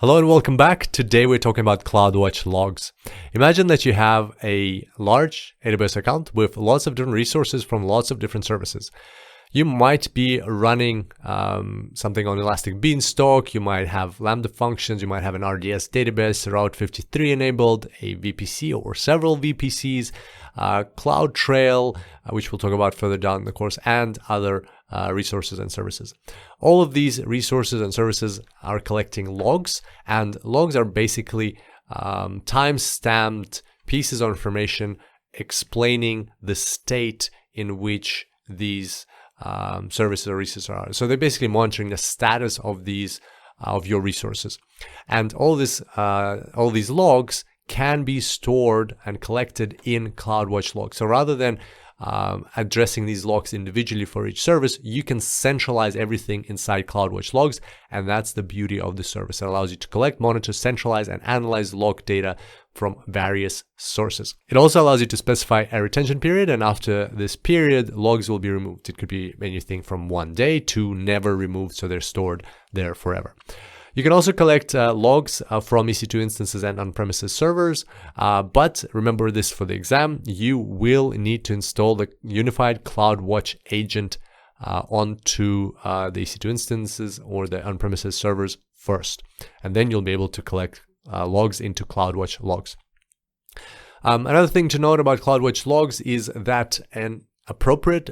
Hello and welcome back. Today we're talking about CloudWatch Logs. Imagine that you have a large AWS account with lots of different resources from lots of different services. You might be running something on Elastic Beanstalk, you might have Lambda functions, you might have an RDS database, Route 53 enabled, a VPC or several VPCs, CloudTrail, which we'll talk about further down in the course, and other resources and services. All of these resources and services are collecting logs, and logs are basically time-stamped pieces of information explaining the state in which these services or resources are. So they're basically monitoring the status of these of your resources, and all these logs can be stored and collected in CloudWatch Logs. So rather than addressing these logs individually for each service, you can centralize everything inside CloudWatch Logs, and that's the beauty of the service. It allows you to collect, monitor, centralize, and analyze log data from various sources. It also allows you to specify a retention period, and after this period, logs will be removed. It could be anything from 1 day to never removed, so they're stored there forever. You can also collect logs from EC2 instances and on-premises servers, but remember this for the exam, you will need to install the unified CloudWatch Agent onto the EC2 instances or the on-premises servers first, and then you'll be able to collect logs into CloudWatch Logs. Another thing to note about CloudWatch Logs is that an appropriate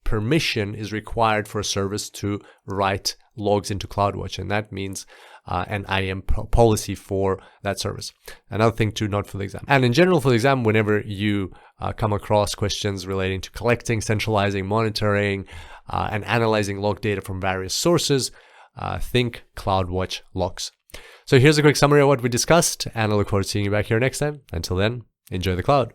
permission is required for a service to write logs into CloudWatch, and that means an IAM policy for that service. Another thing to note for the exam. And in general for the exam, whenever you come across questions relating to collecting, centralizing, monitoring, and analyzing log data from various sources, think CloudWatch Logs. So here's a quick summary of what we discussed, and I look forward to seeing you back here next time. Until then, enjoy the cloud.